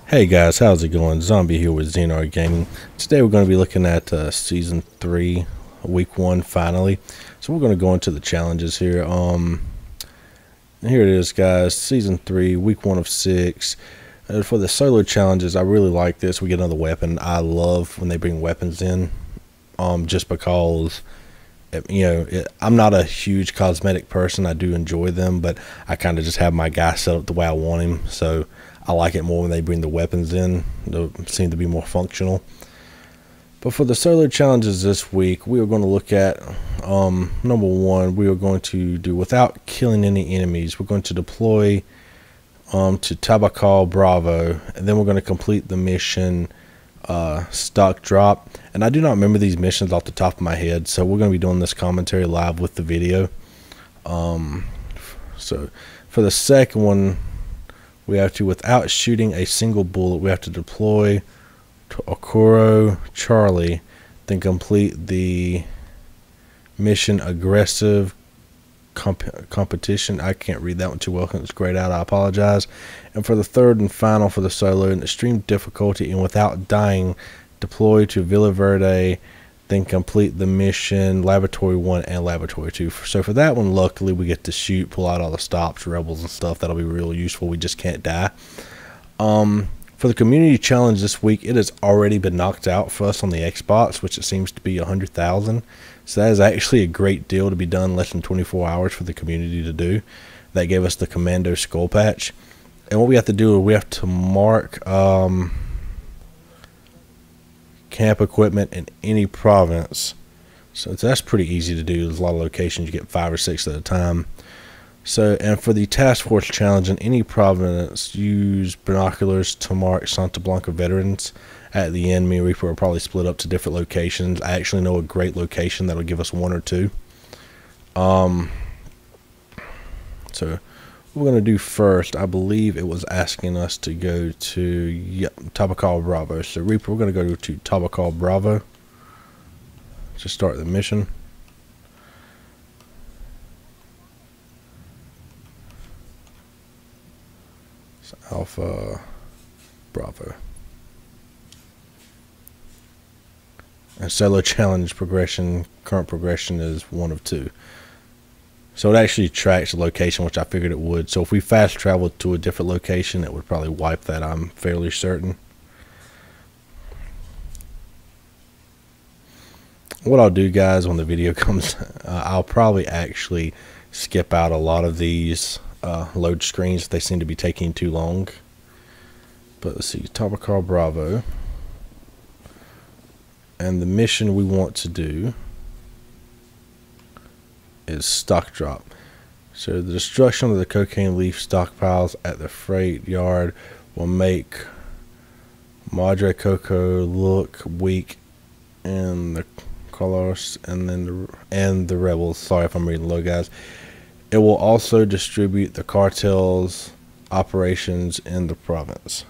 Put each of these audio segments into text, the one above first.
Hey guys, how's it going? Zombie here with Xenar Gaming. Today we're going to be looking at Season 3, Week 1 finally. So we're going to go into the challenges here. Here it is guys, Season 3, Week 1 of 6. For the solo challenges, I really like this. We get another weapon. I love when they bring weapons in, just because, I'm not a huge cosmetic person. I do enjoy them, but I kind of just have my guy set up the way I want him. So I like it more when they bring the weapons in. They seem to be more functional. But for the solo challenges this week, we are going to look at, number one, we are going to do without killing any enemies. We're going to deploy to Tabakal Bravo, and then we're going to complete the mission stock drop. And I do not remember these missions off the top of my head, so we're going to be doing this commentary live with the video. So for the second one, we have to, without shooting a single bullet, we have to deploy to Okuro Charlie, then complete the mission aggressive competition. I can't read that one too well, it's grayed out, I apologize. And for the third and final for the solo, in extreme difficulty and without dying, deploy to Villa Verde, then complete the mission Laboratory 1 and Laboratory 2. So for that one, luckily we get to shoot, pull out all the stops, rebels and stuff. That'll be real useful. We just can't die. For the community challenge this week, it has already been knocked out for us on the Xbox, which it seems to be 100,000. So that is actually a great deal to be done in less than 24 hours for the community to do. That gave us the Commando Skull Patch. And what we have to do is we have to mark camp equipment in any province. So that's pretty easy to do. There's a lot of locations, you get 5 or 6 at a time. So, and for the task force challenge, in any province, use binoculars to mark Santa Blanca veterans. At the end, me and Reaper will probably split up to different locations. I actually know a great location that'll give us 1 or 2. So what we're going to do first, I believe it was asking us to go to Tabakal Bravo. So Reaper, we're going to go to Tabakal Bravo to start the mission. So Alpha Bravo. And solo challenge progression, current progression is 1 of 2. So it actually tracks the location, which I figured it would. So if we fast traveled to a different location, it would probably wipe that, I'm fairly certain. What I'll do, guys, when the video comes, I'll probably actually skip out a lot of these load screens. They seem to be taking too long. But let's see, Tabakal Bravo. And the mission we want to do is stock drop. So the destruction of the cocaine leaf stockpiles at the freight yard will make Madre Coco look weak, and the Colors and the rebels. Sorry if I'm reading low, guys. It will also distribute the cartel's operations in the province.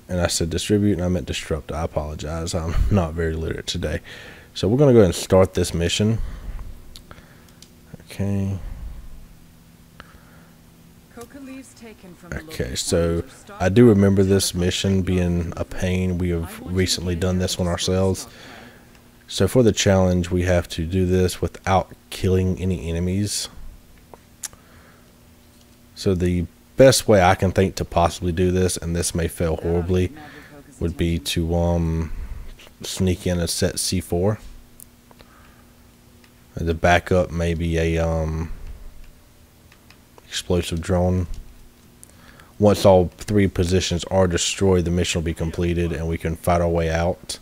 And I said distribute and I meant disrupt. I apologize, I'm not very literate today. So we're going to go ahead and start this mission. Okay. Okay, so I do remember this mission being a pain. We have recently done this one ourselves. So for the challenge, we have to do this without killing any enemies. So the best way I can think to possibly do this, and this may fail horribly, would be to sneak in a set C4. The backup may be a explosive drone. Once all 3 positions are destroyed, the mission will be completed and we can fight our way out.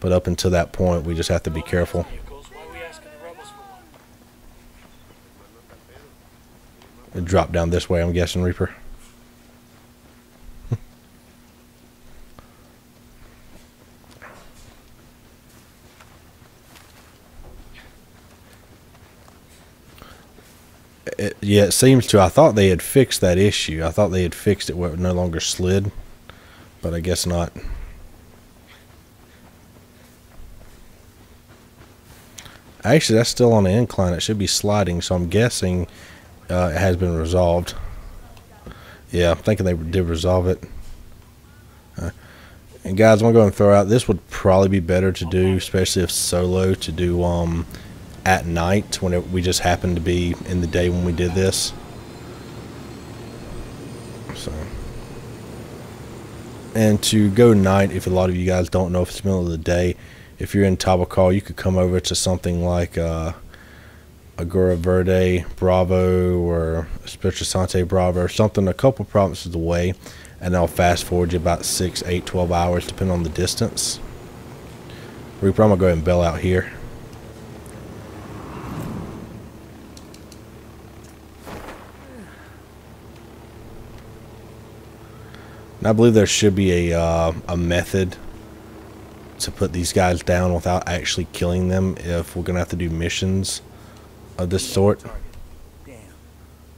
But up until that point, we just have to be careful. It dropped down this way, I'm guessing, Reaper. Yeah, it seems to. I thought they had fixed that issue. I thought they had fixed it where it no longer slid, but I guess not. Actually, that's still on the incline. It should be sliding, so I'm guessing it has been resolved. Yeah, I'm thinking they did resolve it. And guys, I'm gonna go and throw out, this would probably be better to do, especially if solo, to do at night when we just happened to be in the day when we did this. So, and to go night, if a lot of you guys don't know if it's the middle of the day, if you're in Tabacol, you could come over to something like Agora Verde Bravo or Espiritu Santo Bravo or something a couple provinces away, and they'll fast forward you about 6, 8, 12 hours depending on the distance. Reaper, I'm gonna go ahead and bail out here. And I believe there should be a method to put these guys down without actually killing them if we're gonna have to do missions of this sort. Damn, you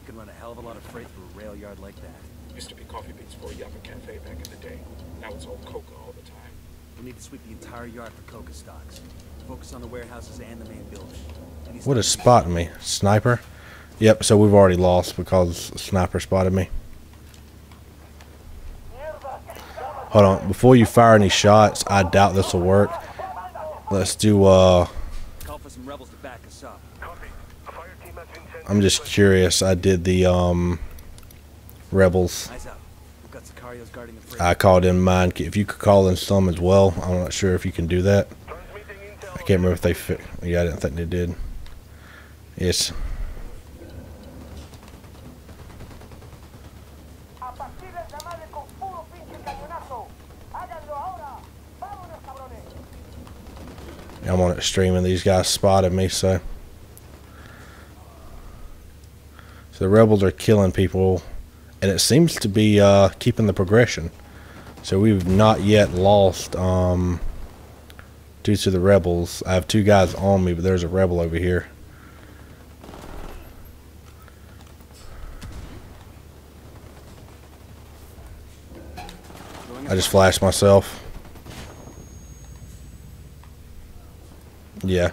can run a hell of a lot of freight through a rail yard like that. Used to be coffee beans for a Yapa Cafe back in the day. Now it's all coca all the time. We need to sweep the entire yard for coca stocks. Focus on the warehouses and the main building. What is spotting me? Sniper? Yep, so we've already lost because a sniper spotted me. Hold on, before you fire any shots, I doubt this will work. Let's do call for some rebels to back us up. I'm just curious. I did the rebels. Eyes out. We've got Sicarios guarding the freight. I called in mine. If you could call in some as well. I'm not sure if you can do that. I can't remember if they fit. Yeah, I didn't think they did. Yes. I'm on it streaming. These guys spotted me, so the rebels are killing people, and it seems to be keeping the progression. So we've not yet lost due to the rebels. I have 2 guys on me, but there's a rebel over here. I just flashed myself. Yeah.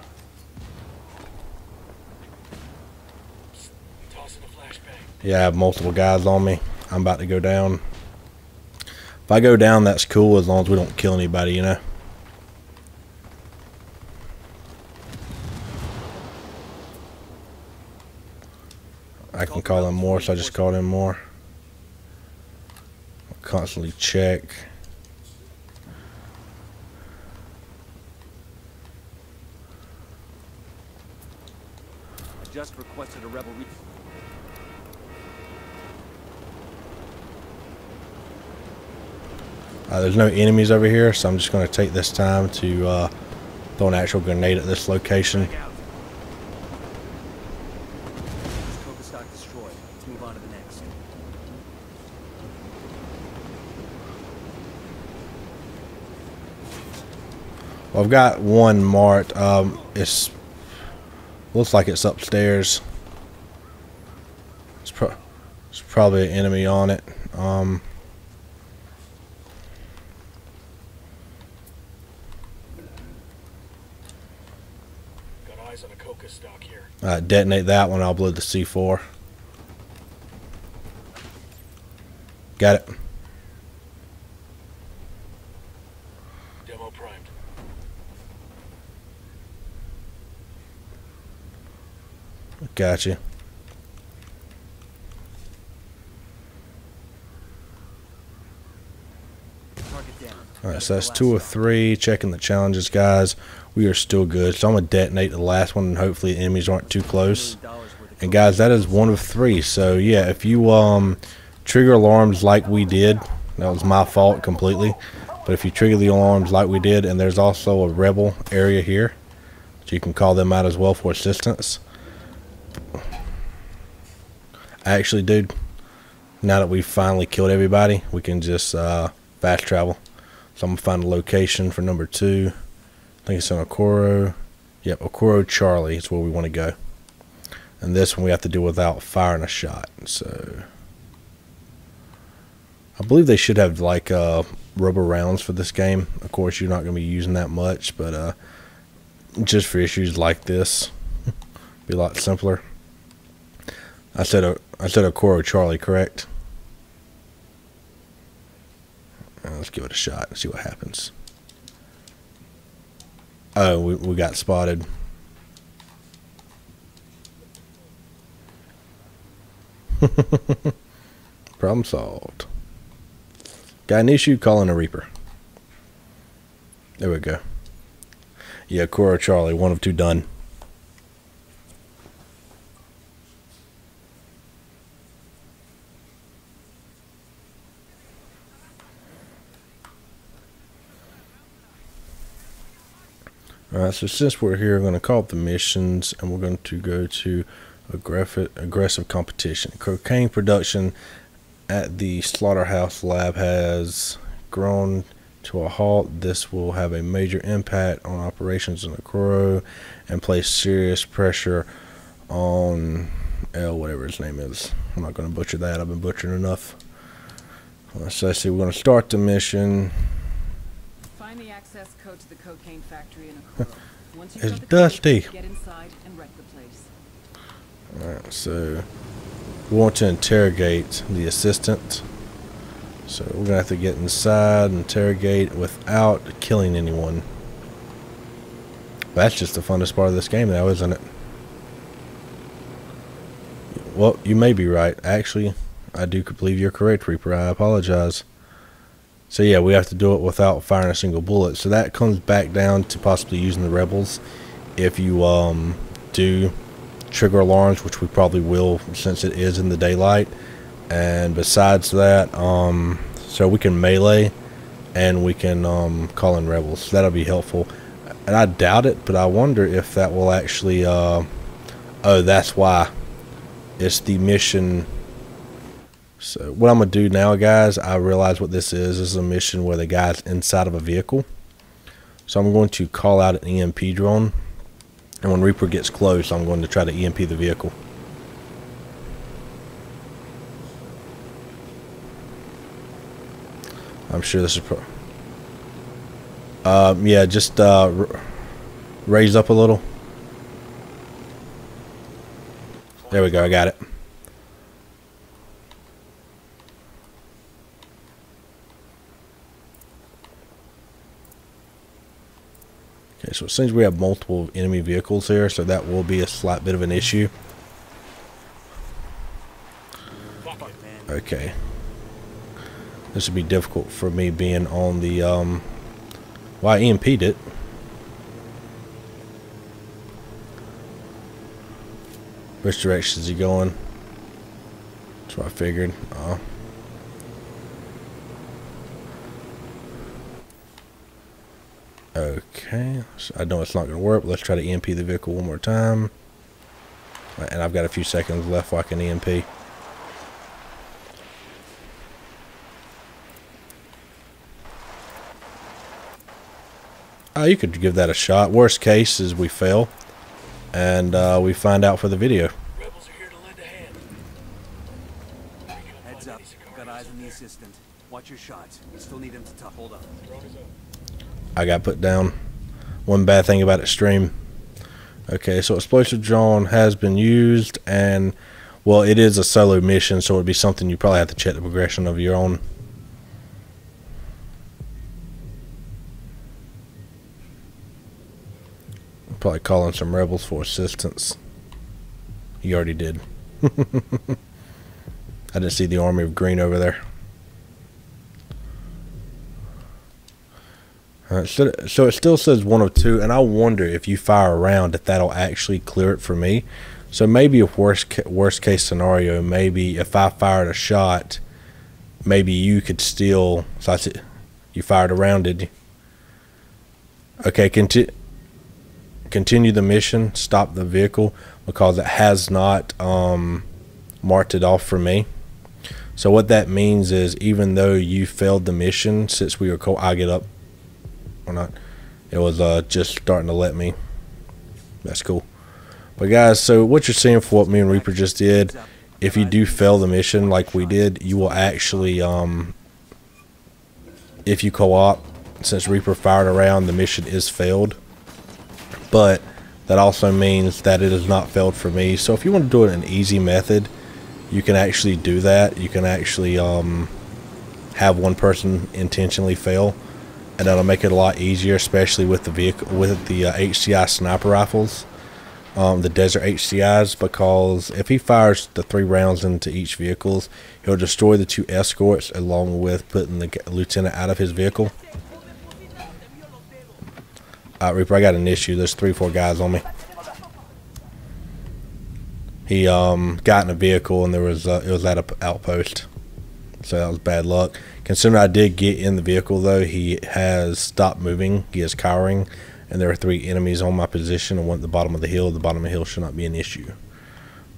Yeah, I have multiple guys on me. I'm about to go down. If I go down, that's cool as long as we don't kill anybody, you know. I can call in more, so I just called in more. I'll constantly check. Just requested a rebel. There's no enemies over here, so I'm just going to take this time to throw an actual grenade at this location. Coca stock destroyed. Let's move on to the next. Well, I've got one marked. It's looks like it's upstairs. It's probably an enemy on it. Got eyes on a coca stock here. Detonate that one. I'll blow the C4. Got it. Demo primed. Gotcha. Alright, so that's 2 or 3. Checking the challenges, guys. We are still good. So I'm going to detonate the last one, and hopefully the enemies aren't too close. And guys, that is 1 of 3. So yeah, if you trigger alarms like we did, that was my fault completely. But if you trigger the alarms like we did, and there's also a rebel area here, so you can call them out as well for assistance. Actually, dude, now that we've finally killed everybody, we can just fast travel. So I'm going to find a location for number 2. I think it's in Okoro. Yep, Okoro Charlie is where we want to go. And this one we have to do without firing a shot. So I believe they should have like rubber rounds for this game. Of course, you're not going to be using that much, but just for issues like this, be a lot simpler. I said Okoro Charlie, correct? Let's give it a shot and see what happens. Oh, we got spotted. Problem solved. Got an issue, calling a Reaper. There we go. Yeah, Cora Charlie, 1 of 2 done. Alright, so since we're here, I'm going to call up the missions, and we're going to go to aggressive competition. Cocaine production at the slaughterhouse lab has grown to a halt. This will have a major impact on operations in the Crow and place serious pressure on L, whatever his name is. I'm not going to butcher that. I've been butchering enough. So let's see, we're going to start the mission. Find the access code to the cocaine factory in a Crow. Once you've It's got the dusty. code, get inside and wreck the place. Alright, so we want to interrogate the assistant. So we're going to have to get inside and interrogate without killing anyone. That's just the funnest part of this game now, isn't it? Well, you may be right. Actually, I do believe you're correct, Reaper. I apologize. So yeah, we have to do it without firing a single bullet. So that comes back down to possibly using the rebels. If you do trigger alarms, which we probably will since it is in the daylight. And besides that, so we can melee and we can call in rebels. So that'll be helpful. And I doubt it, but I wonder if that will actually oh, that's why. It's the mission. So what I'm gonna do now, guys, I realize what this is. This is a mission where the guy's inside of a vehicle. So I'm going to call out an EMP drone, and when Reaper gets close, I'm going to try to EMP the vehicle. I'm sure this is yeah, just raise up a little. There we go, I got it. Okay, so it seems we have multiple enemy vehicles here, so that will be a slight bit of an issue. Okay. This would be difficult for me being on the, well, I EMP'd it. Which direction is he going? That's what I figured. Okay, so I know it's not going to work, but let's try to EMP the vehicle one more time. And I've got a few seconds left where I can EMP. Oh, you could give that a shot. Worst case is we fail, and we find out for the video. Rebels are here to lend a hand. Heads up. Got eyes on the assistant. Watch your shots. We still need him to top. Hold on. I got put down. One bad thing about Extreme. Okay, so explosive drone has been used, and well, it is a solo mission, so it'd be something you probably have to check the progression of your own. Probably calling some rebels for assistance. You already did. I didn't see the army of green over there. So it still says 1 of 2, and I wonder if you fire around if that'll actually clear it for me. So maybe a worst case scenario, maybe if I fired a shot, maybe you could still. So I said you fired around, did you? Okay, continue the mission. Stop the vehicle because it has not marked it off for me. So what that means is even though you failed the mission, since we were I get up. Or not, it was just starting to let me. That's cool. But guys, so what you're seeing for what me and Reaper just did, if you do fail the mission like we did, you will actually if you co-op, since Reaper fired around, the mission is failed. But that also means that it is not failed for me. So if you want to do it in an easy method, you can actually do that. You can actually have one person intentionally fail, and that'll make it a lot easier, especially with the vehicle, with the HCI sniper rifles, the desert HCIs, because if he fires the 3 rounds into each vehicle, he'll destroy the 2 escorts along with putting the lieutenant out of his vehicle. Reaper, I got an issue. There's 3-4 guys on me. He got in a vehicle and there was it was at an outpost, so that was bad luck. Considering I did get in the vehicle though, he has stopped moving. He is cowering, and there are 3 enemies on my position and one at the bottom of the hill. The bottom of the hill should not be an issue,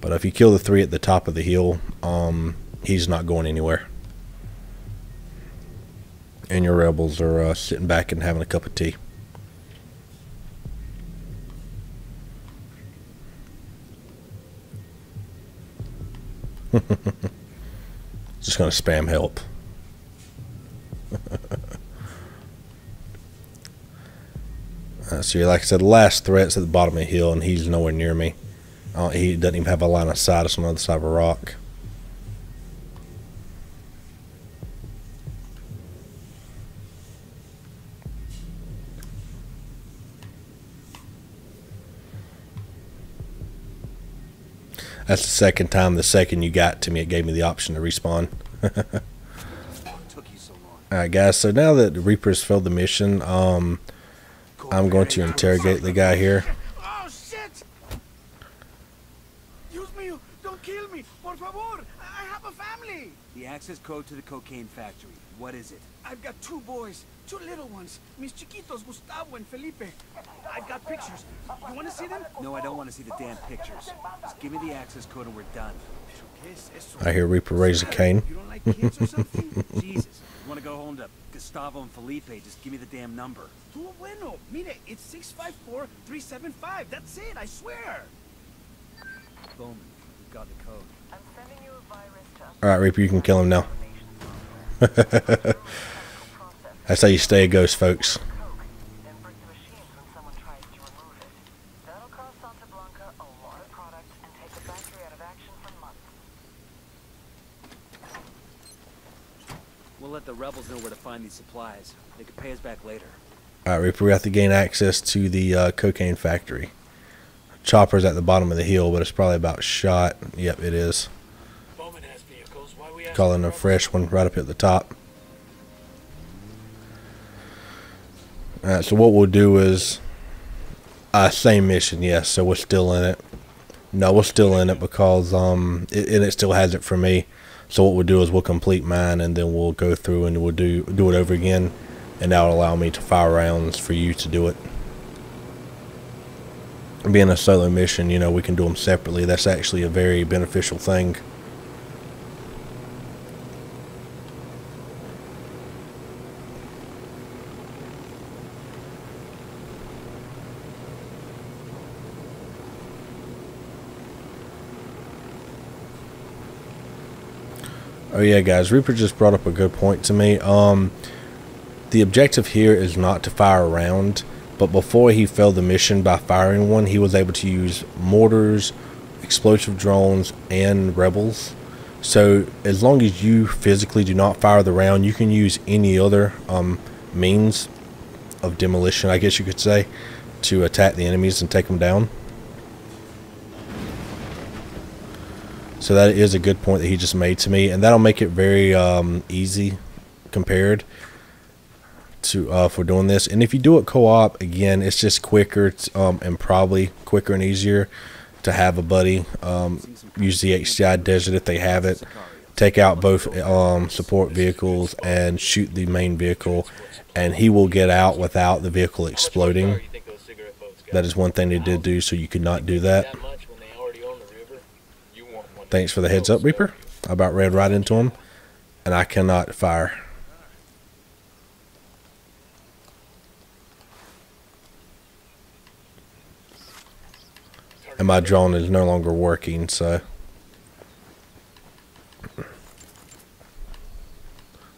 but if you kill the 3 at the top of the hill, he's not going anywhere. And your rebels are sitting back and having a cup of tea. Just gonna spam help. So like I said, the last threat's at the bottom of the hill and he's nowhere near me. He doesn't even have a line of sight. It's on the other side of a rock. That's the second time. The second you got to me, it gave me the option to respawn. Alright guys, so now that the Reapers failed the mission, I'm going to interrogate the guy here. Oh shit! Dios mío, don't kill me, por favor. I have a family. The access code to the cocaine factory. What is it? I've got 2 boys, 2 little ones. Mis chiquitos, Gustavo and Felipe. I've got pictures. You want to see them? No, I don't want to see the damn pictures. Just give me the access code and we're done. I hear Reaper raise a cane. You don't like kids or something? Jesus. You want to go home to Gustavo and Felipe? Just give me the damn number. Tú bueno. Mire, it's 654-375. That's it, I swear. Bowman, you got the code. I'm sending you a virus to... Alright, Reaper, you can kill him now. That's how you stay a ghost, folks. We'll let the rebels know where to find these supplies. They could pay us back later. Alright, Reaper, we have to gain access to the cocaine factory. Chopper's at the bottom of the hill, but it's probably about shot. Yep, it is. Calling a fresh one right up at the top. Alright, so what we'll do is same mission, yes, so we're still in it. No, we're still in it because it still has it for me. So what we'll do is we'll complete mine and then we'll go through and we'll do it over again, and that'll allow me to fire rounds for you to do it. Being a solo mission, you know, we can do them separately. That's actually a very beneficial thing. Oh yeah, guys, Reaper just brought up a good point to me. The objective here is not to fire a round, but before he failed the mission by firing one, he was able to use mortars, explosive drones, and rebels. So as long as you physically do not fire the round, you can use any other means of demolition, I guess you could say, to attack the enemies and take them down. So that is a good point that he just made to me, and that'll make it very easy compared to for doing this. And if you do it co-op, again, it's just quicker and probably quicker and easier to have a buddy use the HCI desert if they have it, take out both support vehicles and shoot the main vehicle, and he will get out without the vehicle exploding. That is one thing they did do, so you could not do that. Thanks for the heads up, Reaper. I about ran right into him, and I cannot fire. And my drone is no longer working, so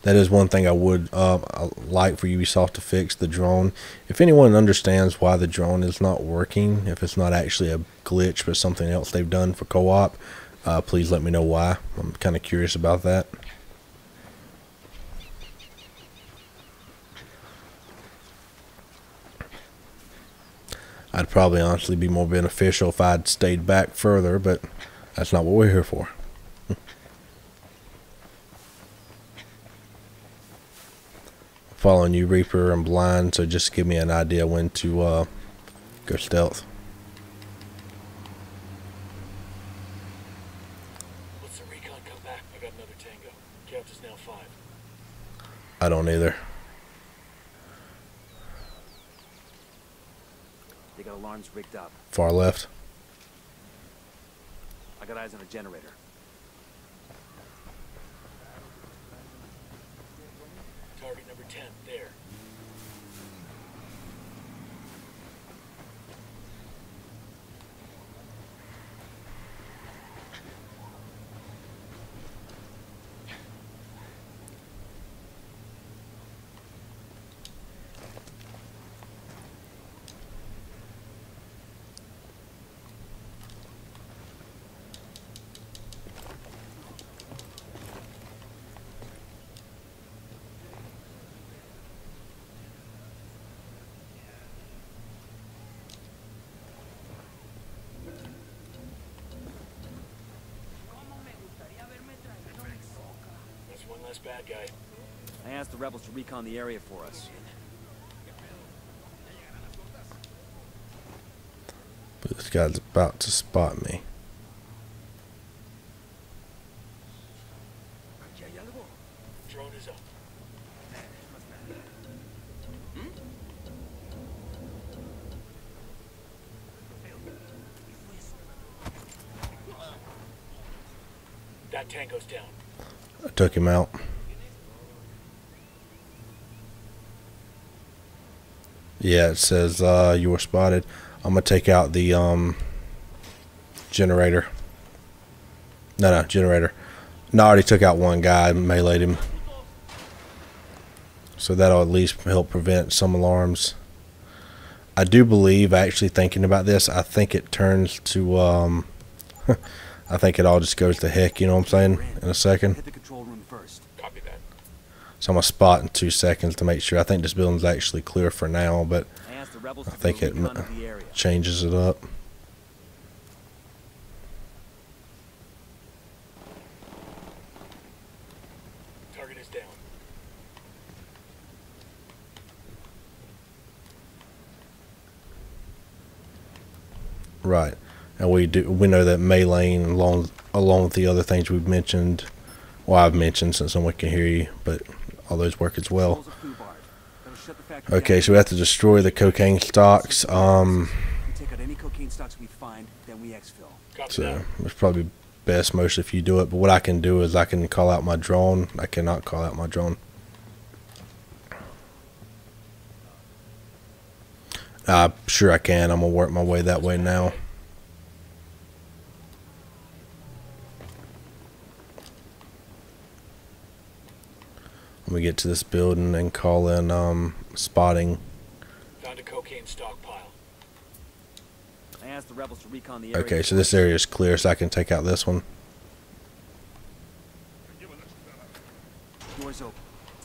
that is one thing I would like for Ubisoft to fix, the drone. If anyone understands why the drone is not working, if it's not actually a glitch but something else they've done for co-op, please let me know why. I'm kind of curious about that. I'd probably honestly be more beneficial if I'd stayed back further, but that's not what we're here for. Following you, Reaper. I'm blind, so just give me an idea when to go stealth. What's the recon come back? I got another tango. Count is now 5. I don't either. They got alarms rigged up. Far left. I got eyes on a generator. Target number 10, there. That's one less bad guy. I asked the rebels to recon the area for us. But this guy's about to spot me. Drone is up. That tango's down. I took him out. Yeah, it says you were spotted. I'm gonna take out the generator. No, generator. No, I already took out one guy and meleeed him. So that'll at least help prevent some alarms. I do believe, actually thinking about this, I think it turns to I think it all just goes to heck, you know what I'm saying, in a second. Hit the control room first. Copy that. So I'm going to spot in 2 seconds to make sure. I think this building's actually clear for now, but I asked the rebels I to do think a it recon of the area. changes it up. Target is down. Right. And we know that meleeing along with the other things we've mentioned. Well, I've mentioned since someone can hear you, but all those work as well. Controls are foobarred. That'll shut the factory Okay, down. so we have to destroy the cocaine stocks. We take out any cocaine stocks we find, then we exfil. Copy So that. it's probably best most if you do it. But what I can do is I can call out my drone. I cannot call out my drone. Sure I can. I'm gonna work my way that way now. Let me get to this building and call in spotting. Found a cocaine stockpile. I asked the rebels to recon the area. Okay, so this area is clear, so I can take out this one. Doors open.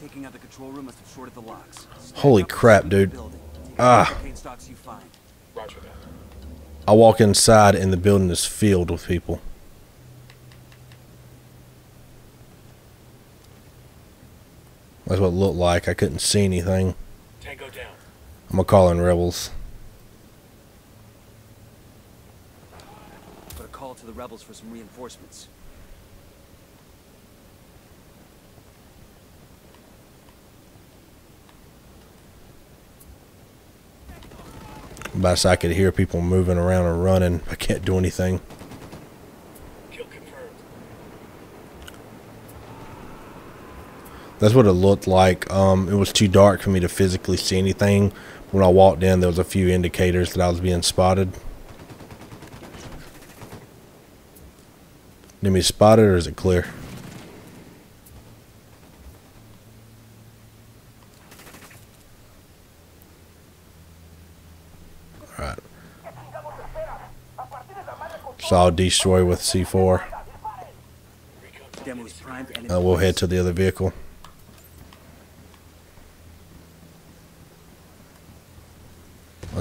Taking out the control room must have shorted the locks. Stand Holy up and crap, sweep the dude. building. Take out any cocaine stocks you find. Roger that. I walk inside and the building is filled with people. That's what it looked like. I couldn't see anything. Tango down. I'm gonna call in rebels. Put a call to the rebels for some reinforcements. But I could hear people moving around and running. I can't do anything. Kill confirmed. That's what it looked like. It was too dark for me to physically see anything. When I walked in, there was a few indicators that I was being spotted. Did me spotted or is it clear? Alright. So I'll destroy with C4. Demo's primed and We'll head to the other vehicle.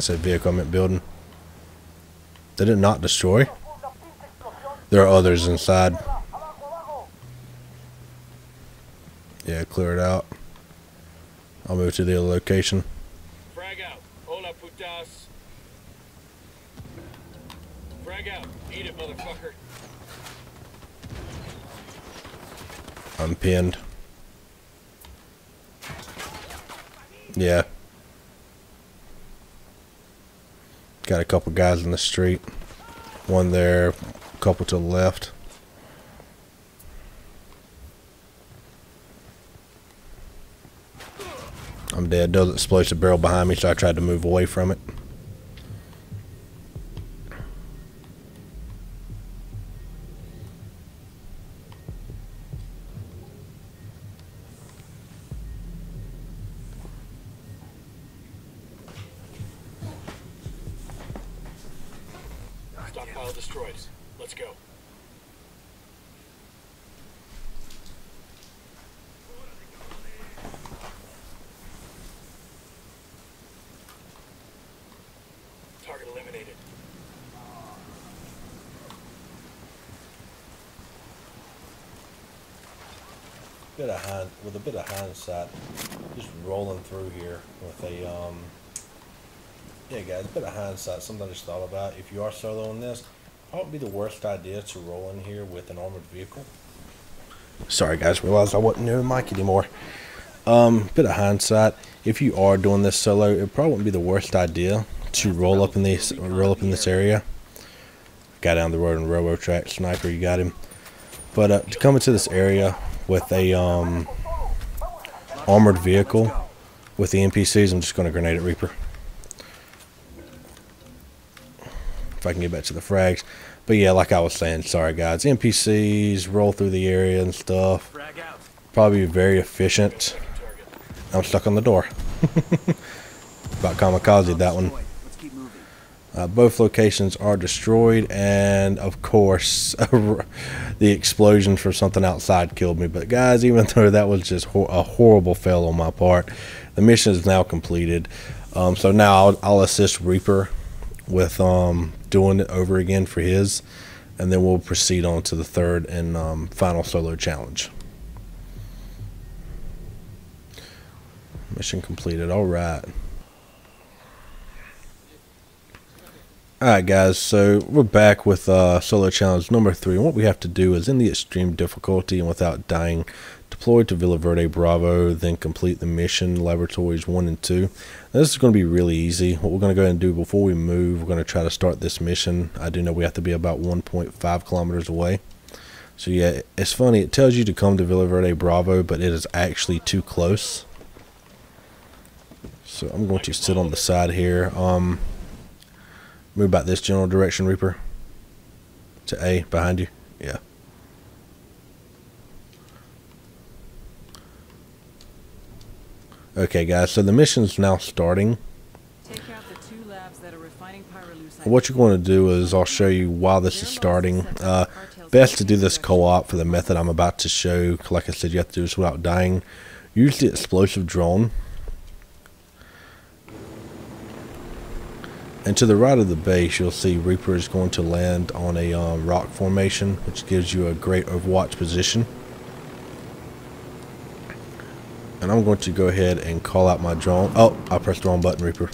said vehicle, I meant building. Did it not destroy? There are others inside. Yeah, clear it out. I'll move to the other location. Frag out. Hola, putas. Frag out. Eat it, motherfucker. I'm pinned. Yeah. Got a couple guys in the street. One there, a couple to the left. I'm dead. Those explosive barrel behind me, so I tried to move away from it. Stockpile destroyed. Let's go. Target eliminated. With a bit of hindsight, just rolling through here with a yeah, guys, a bit of hindsight, something I just thought about. If you are soloing this, probably be the worst idea to roll in here with an armored vehicle. Sorry guys, realized I wasn't near the mic anymore. Bit of hindsight, if you are doing this solo, it probably wouldn't be the worst idea to roll up in this area. Guy down the road in Robo Track, sniper, you got him. But to come into this area with a armored vehicle with the NPCs, I'm just going to grenade at Reaper. If I can get back to the frags. But yeah, like I was saying, sorry guys, NPCs roll through the area and stuff. Probably very efficient. I'm stuck on the door. About kamikaze that one. Both locations are destroyed, and of course the explosion for something outside killed me. But guys, even though that was just a horrible fail on my part, the mission is now completed. So now I'll assist Reaper with doing it over again for his, and then we'll proceed on to the third and final solo challenge. Mission completed. All right. Alright guys, so we're back with solo challenge number 3, and what we have to do is, in the extreme difficulty and without dying, deploy to Villa Verde Bravo, then complete the mission laboratories 1 and 2. Now, this is going to be really easy. What we're going to go ahead and do before we move, we're going to try to start this mission. I do know we have to be about 1.5 kilometers away. So yeah, it's funny, it tells you to come to Villa Verde Bravo, but it is actually too close. So I'm going to sit on the side here. Move about this general direction, Reaper. To A, behind you. Yeah. Okay, guys, so the mission's now starting. Take out the 2 labs that are refining pyrolusite. What you're going to do is, I'll show you while this is starting. Best to do this co-op for the method I'm about to show. Like I said, you have to do this without dying. Use the explosive drone. And to the right of the base, you'll see Reaper is going to land on a rock formation, which gives you a great overwatch position. And I'm going to go ahead and call out my drone. Oh, I pressed the wrong button, Reaper.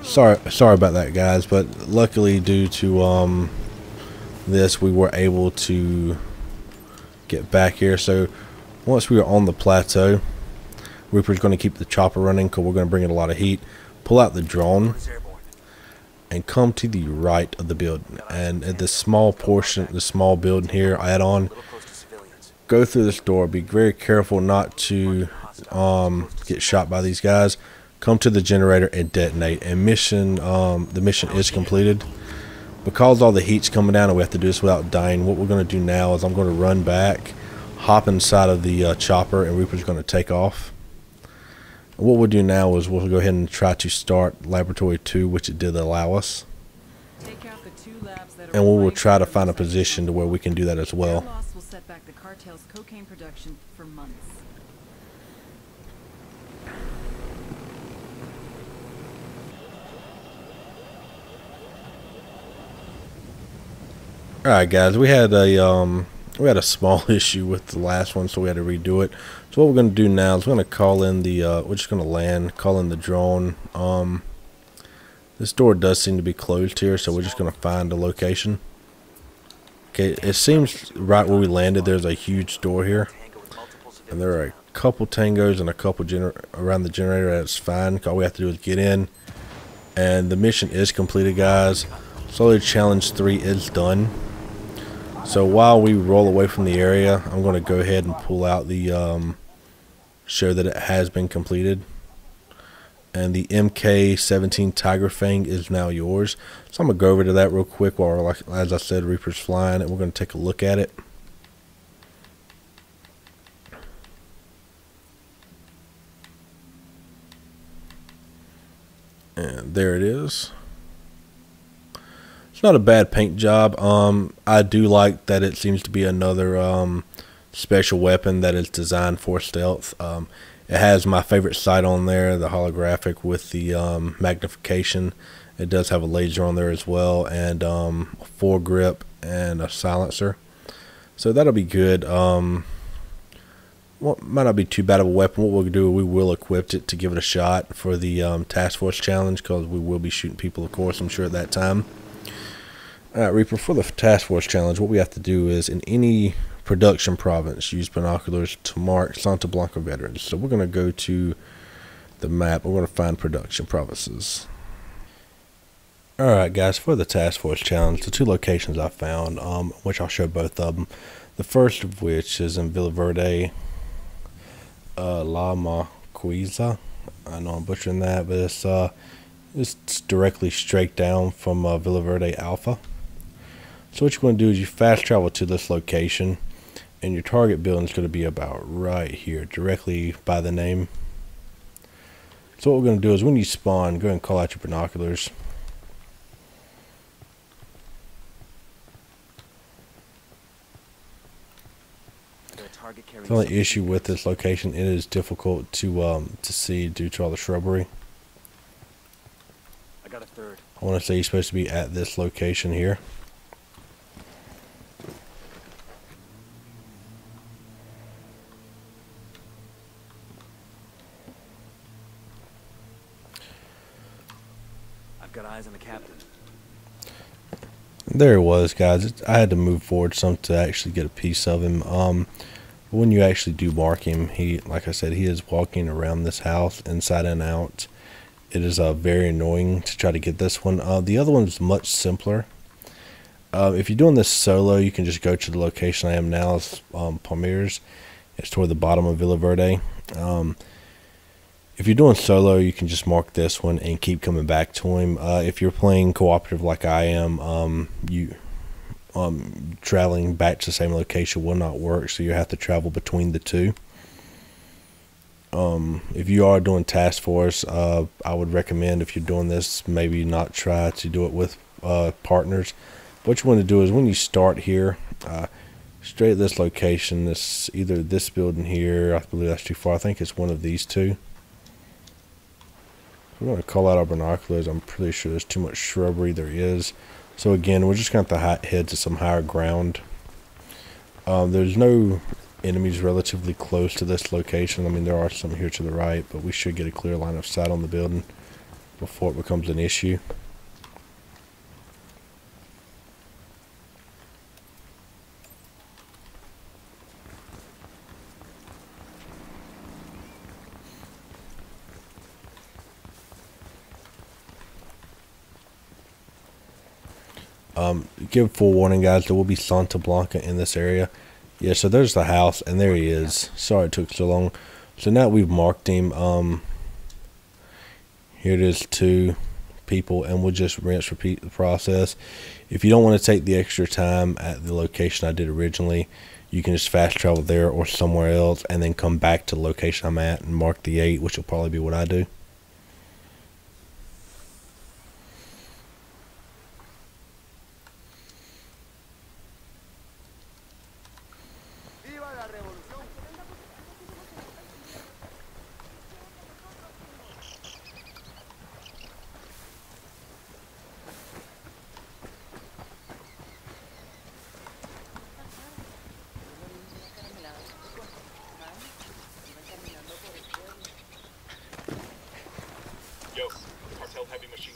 Sorry about that, guys, but luckily due to this, we were able to get back here. So once we are on the plateau, Reaper's going to keep the chopper running because we're going to bring in a lot of heat. Pull out the drone and come to the right of the building, and at this small portion, the small building here, add on, go through this door. Be very careful not to get shot by these guys. Come to the generator and detonate. And the mission is completed. Because all the heat's coming down and we have to do this without dying, what we're going to do now is I'm going to run back, hop inside of the chopper, and Reaper's going to take off. And what we'll do now is we'll go ahead and try to start Laboratory 2, which it did allow us. Take out the 2 labs that are and we will right try to there find a beside the position to where we can do that as Their well. loss will set back the cartel's cocaine production for months. Alright guys, we had a small issue with the last one, so we had to redo it. So what we're gonna do now is we're gonna call in the we're just gonna land, call in the drone. This door does seem to be closed here, so we're just gonna find a location. Okay, it seems right where we landed there's a huge door here. And there are a couple tangos and a couple around the generator. That's fine. All we have to do is get in. And the mission is completed, guys. Slowly challenge 3 is done. So while we roll away from the area, I'm going to go ahead and pull out the show that it has been completed. And the MK17 Tiger Fang is now yours. So I'm going to go over to that real quick while, like as I said, Reaper's flying, and we're going to take a look at it. And there it is. It's not a bad paint job. I do like that it seems to be another special weapon that is designed for stealth. It has my favorite sight on there, the holographic with the magnification. It does have a laser on there as well, and a foregrip and a silencer. So that'll be good. Well, might not be too bad of a weapon. What we'll do, we will equip it to give it a shot for the task force challenge, because we will be shooting people, of course, I'm sure, at that time. Alright, Reaper, for the task force challenge, what we have to do is, in any production province, use binoculars to mark Santa Blanca veterans. So we're going to go to the map. We're going to find production provinces. Alright guys, for the task force challenge, the 2 locations I found, which I'll show both of them. The first of which is in Villa Verde, La Maquisa. I know I'm butchering that, but it's directly straight down from Villa Verde Alpha. So what you're going to do is you fast travel to this location, and your target building is going to be about right here, directly by the name. So what we're going to do is when you spawn, go ahead and call out your binoculars. The only issue with this location, it is difficult to see due to all the shrubbery. I got a third. I want to say you're supposed to be at this location here. I've got eyes on the captain. There it was, guys. I had to move forward some to actually get a piece of him. When you actually do mark him, he, like I said, he is walking around this house inside and out. It is very annoying to try to get this one. The other one's much simpler. If you're doing this solo, you can just go to the location I am now. It's Palmeiras. It's toward the bottom of Villa Verde. If you're doing solo, you can just mark this one and keep coming back to him. If you're playing cooperative like I am, traveling back to the same location will not work, so you have to travel between the 2. If you are doing task force, I would recommend, if you're doing this, maybe not try to do it with partners. What you want to do is when you start here, straight at this location, this either this building here, I believe that's too far, I think it's one of these 2. We're going to call out our binoculars. I'm pretty sure there's too much shrubbery. There is. So again, we're just going to have to head to some higher ground. There's no enemies relatively close to this location. I mean, there are some here to the right, but we should get a clear line of sight on the building before it becomes an issue. Give full warning, guys, there will be Santa Blanca in this area. Yeah, so there's the house, and there he is. Sorry it took so long. So now we've marked him. Here it is, 2 people, and we'll just rinse, repeat the process. If you don't want to take the extra time at the location I did originally, you can just fast travel there or somewhere else, and then come back to the location I'm at and mark the 8, which will probably be what I do.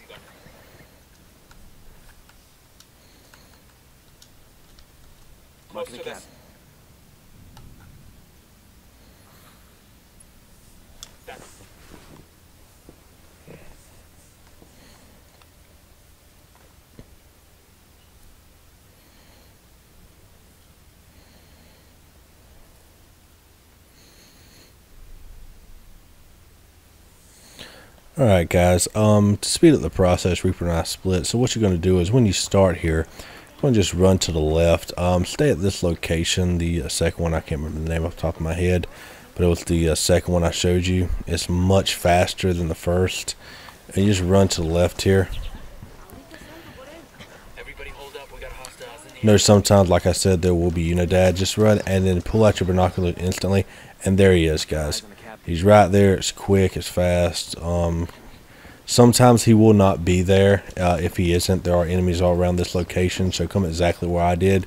gun. Close to this. That's Alright guys, to speed up the process, Reaper and I split. So what you're going to do is when you start here, you're going to just run to the left. Stay at this location, the second one, I can't remember the name off the top of my head, but it was the second one I showed you. It's much faster than the first. And you just run to the left here. everybody hold up. We got hostiles in the You know, sometimes, like I said, there will be Unidad. Just run and then pull out your binoculars instantly. And there he is, guys. He's right there. It's quick. It's fast. Sometimes he will not be there. If he isn't, there are enemies all around this location. So come exactly where I did.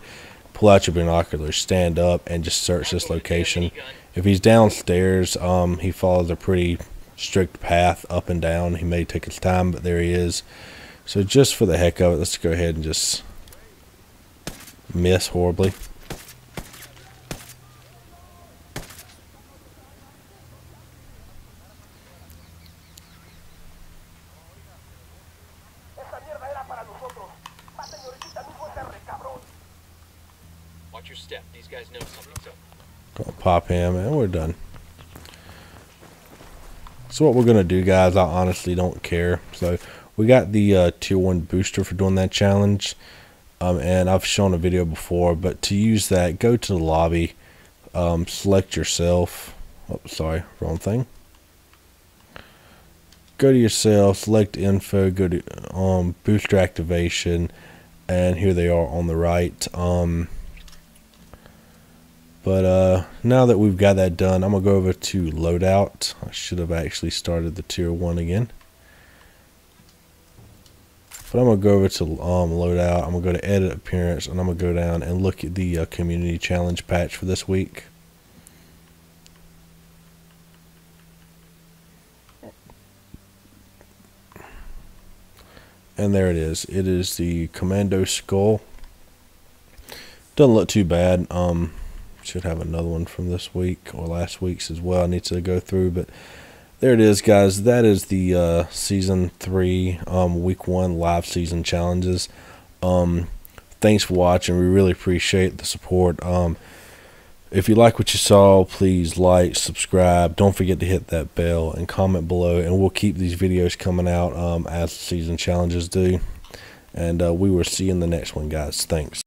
Pull out your binoculars, stand up, and just search this location. If he's downstairs, he follows a pretty strict path up and down. He may take his time, but there he is. So just for the heck of it, let's go ahead and just miss horribly. Watch your step. These guys know something's up. Gonna pop him, and we're done. So what we're gonna do, guys, I honestly don't care. So we got the tier 1 booster for doing that challenge, and I've shown a video before. But to use that, go to the lobby, select yourself. Oh, sorry, wrong thing. Go to yourself, select info, go to booster activation, and here they are on the right. But now that we've got that done, I'm going to go over to loadout. I should have actually started the tier 1 again. But I'm going to go over to loadout. I'm going to go to edit appearance, and I'm going to go down and look at the community challenge patch for this week. And there it is. It is the Commando Skull. Doesn't look too bad. Should have another one from this week or last week's as well. I need to go through, but there it is, guys. That is the season 3 week 1 live season challenges. Thanks for watching. We really appreciate the support. If you like what you saw, please like, subscribe. Don't forget to hit that bell and comment below, and we'll keep these videos coming out as the season challenges do. And we will see you in the next one, guys. Thanks.